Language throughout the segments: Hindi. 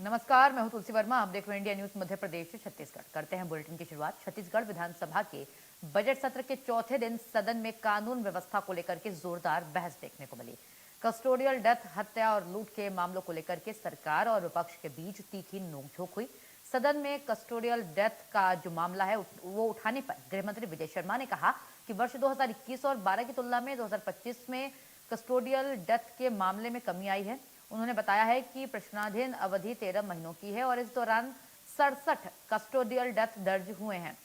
नमस्कार, मैं हूं तुलसी वर्मा। आप देख रहे हैं इंडिया न्यूज मध्य प्रदेश से छत्तीसगढ़। करते हैं बुलेटिन की शुरुआत। छत्तीसगढ़ विधानसभा के बजट सत्र के चौथे दिन सदन में कानून व्यवस्था को लेकर के जोरदार बहस देखने को मिली। कस्टोडियल डेथ, हत्या और लूट के मामलों को लेकर के सरकार और विपक्ष के बीच तीखी नोकझोंक हुई। सदन में कस्टोडियल डेथ का जो मामला है वो उठाने पर गृह मंत्री विजय शर्मा ने कहा कि वर्ष 2021 और 12 की तुलना में 2025 में कस्टोडियल डेथ के मामले में कमी आई है। उन्होंने बताया है कि प्रश्नाधीन अवधि 13 महीनों की है और इस दौरान 67 कस्टोडियल डेथ दर्ज हुए हैं।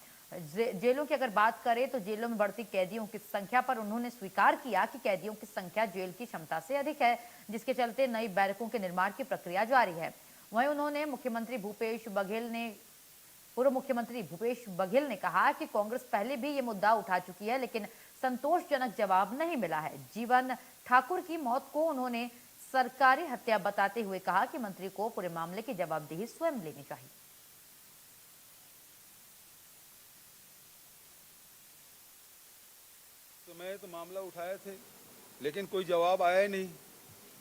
जेलों की अगर बात करें तो जेलों में बढ़ती कैदियों की संख्या पर उन्होंने स्वीकार किया कि कैदियों की संख्या जेल की क्षमता से अधिक है, जिसके चलते नई बैरकों के निर्माण की प्रक्रिया जारी है। वहीं उन्होंने पूर्व मुख्यमंत्री भूपेश बघेल ने कहा कि कांग्रेस पहले भी ये मुद्दा उठा चुकी है, लेकिन संतोषजनक जवाब नहीं मिला है। जीवन ठाकुर की मौत को उन्होंने सरकारी हत्या बताते हुए कहा कि मंत्री को पूरे मामले की जवाबदेही स्वयं लेनी चाहिए। तो मैं तो मामला उठाए थे, लेकिन कोई जवाब आया ही नहीं।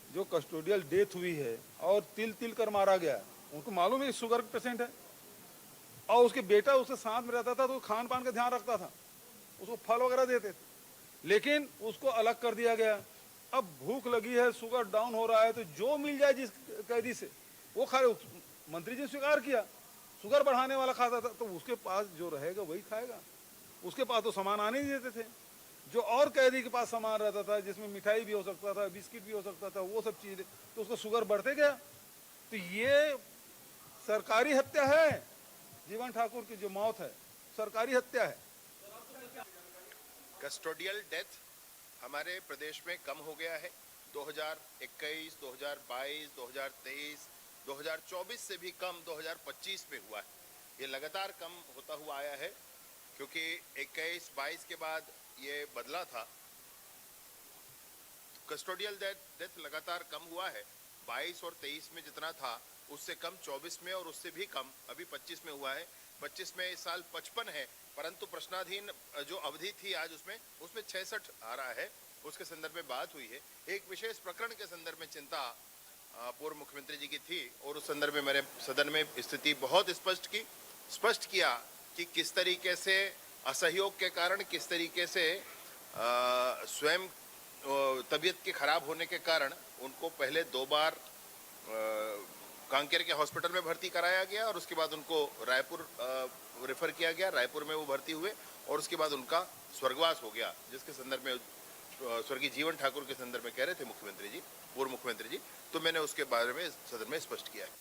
जो कस्टोडियल डेथ हुई है और तिल तिल कर मारा गया, उनको मालूम है शुगर पेशेंट है और उसके बेटा उसके साथ में रहता था, तो खान पान का ध्यान रखता था, उसको फल वगैरह देते थे, लेकिन उसको अलग कर दिया गया। अब भूख लगी है, शुगर डाउन हो रहा है, तो जो मिल जाए जिस कैदी से वो खा रहे। मंत्री जी स्वीकार किया, शुगर बढ़ाने वाला खाता था, तो उसके पास जो रहेगा वही खाएगा। उसके पास तो सामान आने नहीं देते थे। जो और कैदी के पास सामान रहता था, जिसमें मिठाई भी हो सकता था, बिस्किट भी हो सकता था, वो सब चीजें, तो उसका शुगर बढ़ते गया। तो ये सरकारी हत्या है। जीवन ठाकुर की जो मौत है सरकारी हत्या है। कस्टोडियल डेथ हमारे प्रदेश में कम हो गया है। 2021, 2022, 2023, 2024 से भी कम 2025 में हुआ है। ये लगातार कम होता हुआ आया है, क्योंकि 21-22 के बाद ये बदला था। कस्टोडियल डेथ लगातार कम हुआ है। 22 और 23 में जितना था उससे कम 24 में, और उससे भी कम अभी 25 में हुआ है। 25 में इस साल 55 है, परंतु प्रश्नाधीन जो अवधि थी आज उसमें 66 आ रहा है। उसके संदर्भ में बात हुई है। एक विशेष प्रकरण के संदर्भ में चिंता पूर्व मुख्यमंत्री जी की थी, और उस संदर्भ में मैंने सदन में स्थिति बहुत स्पष्ट किया कि किस तरीके से असहयोग के कारण, किस तरीके से स्वयं तबीयत के खराब होने के कारण उनको पहले 2 बार कांकेर के हॉस्पिटल में भर्ती कराया गया, और उसके बाद उनको रायपुर रेफर किया गया। रायपुर में वो भर्ती हुए और उसके बाद उनका स्वर्गवास हो गया, जिसके संदर्भ में स्वर्गीय जीवन ठाकुर के संदर्भ में कह रहे थे मुख्यमंत्री जी, पूर्व मुख्यमंत्री जी। तो मैंने उसके बारे में सदन में स्पष्ट किया है।